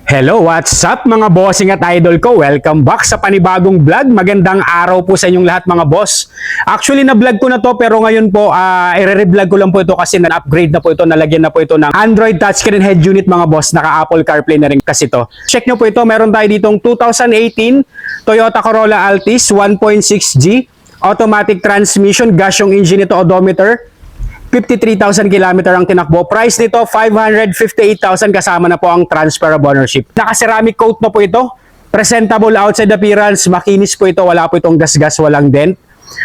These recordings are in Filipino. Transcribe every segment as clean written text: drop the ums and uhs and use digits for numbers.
Hello, what's up mga bossing at idol ko? Welcome back sa panibagong vlog. Magandang araw po sa inyong lahat mga boss. Actually na-vlog ko na to pero ngayon po i-re-vlog ko lang po ito kasi na-upgrade na po ito, nalagyan na po ito ng Android touchscreen head unit mga boss. Naka-Apple CarPlay na rin kasi to. Check nyo po ito, meron tayo ditong 2018 Toyota Corolla Altis 1.6G automatic transmission, gas yung engine ito, odometer. 53,000 kilometer ang tinakbo. Price nito, 558,000 kasama na po ang transfer of ownership. Naka-ceramic coat na po ito. Presentable outside appearance. Makinis po ito. Wala po itong gas-gas, walang dent.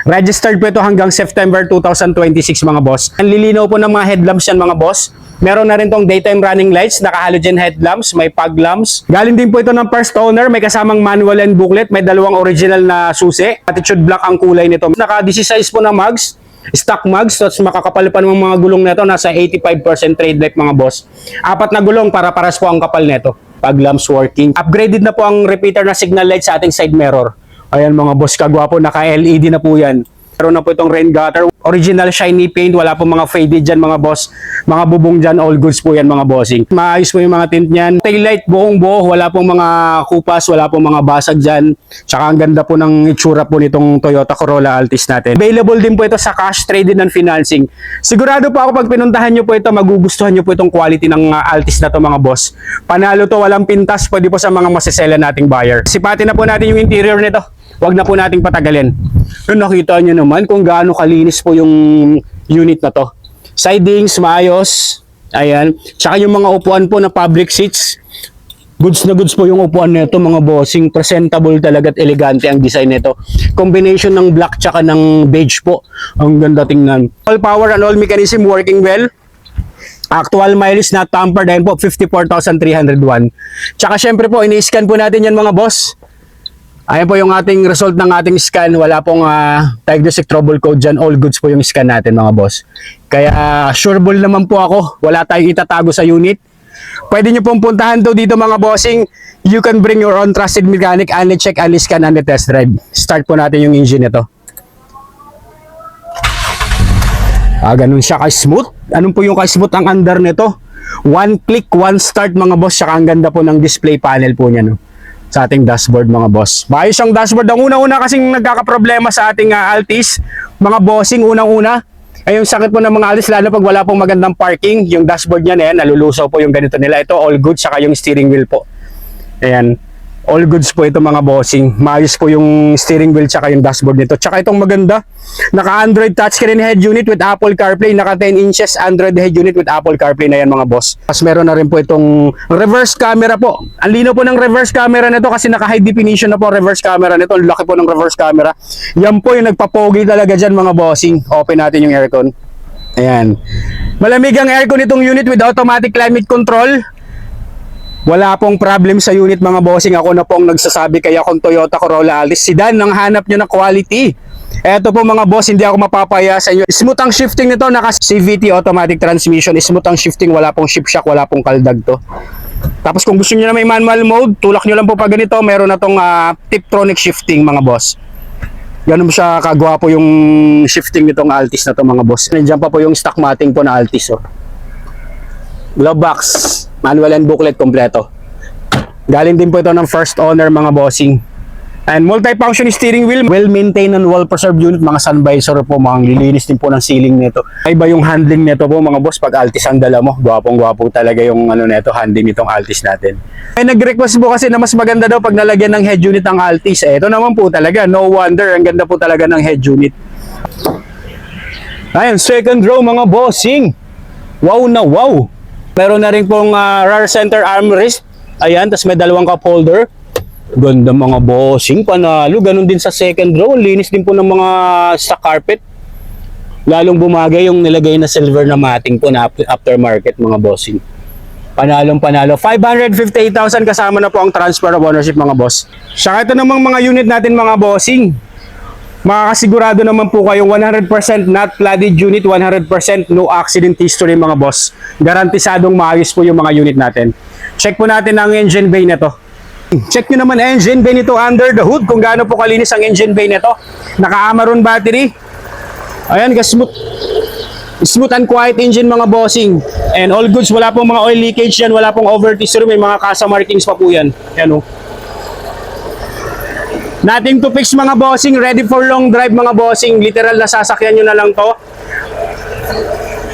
Registered po ito hanggang September 2026 mga boss. Ang lilinaw po ng mga headlamps yan mga boss. Meron na rin tong daytime running lights, naka-halogen headlamps, may fog lamps. Galing din po ito ng first owner, may kasamang manual and booklet, may dalawang original na susi. Attitude black ang kulay nito. Naka-16 po na mugs. Stock mugs, so makakapal pa ng mga gulong nito, nasa 85% trade life mga boss. Apat na gulong para paras po ang kapal nito. Fog lamps working. Upgraded na po ang repeater na signal light sa ating side mirror. Ayan mga boss, kagwapo, naka-LED na po yan. Meron na po itong rain gutter. Original shiny paint, wala po mga faded dyan mga boss. Mga bubong dyan, all goods po yan mga bossing. Maayos po yung mga tint niyan. Taillight buong buo, wala pong mga kupas, wala pong mga basag dyan. Tsaka ang ganda po ng itsura po nitong Toyota Corolla Altis natin. Available din po ito sa cash trade-in and financing. Sigurado po ako pag pinuntahan nyo po ito, magugustuhan nyo po itong quality ng Altis na to mga boss. Panalo to, walang pintas, pwede po sa mga masisela nating buyer. Sipatin na po natin yung interior nito. Huwag na po nating patagalin. Yun, nakita nyo naman kung gaano kalinis po yung unit na to. Sidings, maayos. Ayan. Tsaka yung mga upuan po na public seats. Goods na goods po yung upuan nito mga bossing. Presentable talaga at elegante ang design nito. Combination ng black tsaka ng beige po. Ang ganda tingnan. All power and all mechanism working well. Actual mileage not tampered. Ayan po, 54,301. Tsaka syempre po, ini-scan po natin yan mga boss. Ayan po yung ating result ng ating scan. Wala pong diagnostic trouble code dyan. All goods po yung scan natin mga boss. Kaya sureable naman po ako. Wala tayong itatago sa unit. Pwede nyo pong puntahan to dito mga bossing. You can bring your own trusted mechanic. Only check, only scan, only test drive. Start po natin yung engine nito. Ganun siya ka-smooth. Anong po yung ka-smooth ang under nito? One click, one start mga boss. Saka ang ganda po ng display panel po niya, no? Sa ating dashboard mga boss. Maayos ang dashboard. Ang unang-una kasing nagkakaproblema sa ating Altis, mga bossing, unang-una ay yung sakit po ng mga Altis, lalo pag wala pong magandang parking. Yung dashboard niya na yan, nalulusaw po yung ganito nila. Ito all good, saka yung steering wheel po. Ayan. All goods po ito mga bossing. Maayos po yung steering wheel tsaka yung dashboard nito. Tsaka itong maganda, naka-Android touchscreen head unit with Apple CarPlay. Naka 10 inches Android head unit with Apple CarPlay na yan mga boss. Tapos meron na rin po itong reverse camera po. Ang lino po ng reverse camera nito kasi naka-high definition na po reverse camera nito. Ang laki po ng reverse camera. Yan po yung nagpapogi talaga dyan mga bossing. Open natin yung aircon. Ayan. Malamig ang aircon itong unit with automatic climate control. Wala pong problem sa unit mga bossing. Ako na pong nagsasabi kaya kung Toyota Corolla Altis sedan ang hanap nyo na quality. Eto po mga boss, hindi ako mapapaya sa inyo. Smooth ang shifting nito, naka CVT automatic transmission. Smooth ang shifting, wala pong shift shock, wala pong kaldag to. Tapos kung gusto niyo na may manual mode, tulak nyo lang po pa ganito. Meron na tong Tiptronic shifting mga boss. Ganun siya kagwapo yung shifting nitong Altis na to mga boss. Nandiyan pa po yung stock matting po na Altis. Oh. Glove box, manual and booklet kompleto. Galing din po ito ng first owner mga bossing. And multi-function steering wheel, well-maintained and well-preserved unit, mga sun visor po, mga lilinis din po ng ceiling nito. Iba yung handling nito po mga boss pag Altis ang dala mo. Gwapong-gwapo talaga yung nito, handling nitong Altis natin. Ay nag-request po kasi na mas maganda daw pag nalagyan ng head unit ang Altis. Ito naman po talaga, no wonder, ang ganda po talaga ng head unit. Ayun, second row mga bossing. Wow na wow. Meron na rin pong rear center armrest. Ayan, tapos may dalawang cup holder. Ganda mga bossing, panalo. Ganun din sa second row. Linis din po ng mga stock carpet. Lalong bumagay yung nilagay na silver na matting po na aftermarket mga bossing. Panalong panalo. 558,000 kasama na po ang transfer of ownership mga boss. Saka ito namang mga unit natin mga bossing. Makakasigurado naman po kayong 100% not flooded unit, 100% no accident history mga boss. Garantisadong maayos po yung mga unit natin. Check po natin ang engine bay nito. Check nyo naman engine bay nito under the hood kung gaano po kalinis ang engine bay nito. Naka-Amaron battery. Ayan, smooth. Smooth and quiet engine mga bossing. And all goods, wala pong mga oil leakage yan, wala pong overtees, may mga kasa markings pa po yan. Yan o. Nothing to fix mga bossing, ready for long drive mga bossing. Literal na sasakyan nyo na lang to.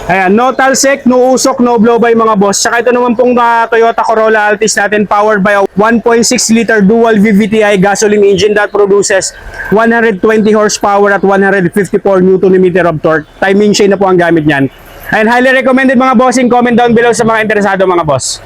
Ayan, no talsek, no usok, no blow-by mga boss. Tsaka ito naman pong Toyota Corolla Altis natin, powered by a 1.6 liter dual VVTi gasoline engine that produces 120 horsepower at 154 Nm of torque. Timing chain na po ang gamit niyan. And highly recommended mga bossing, comment down below sa mga interesado mga boss.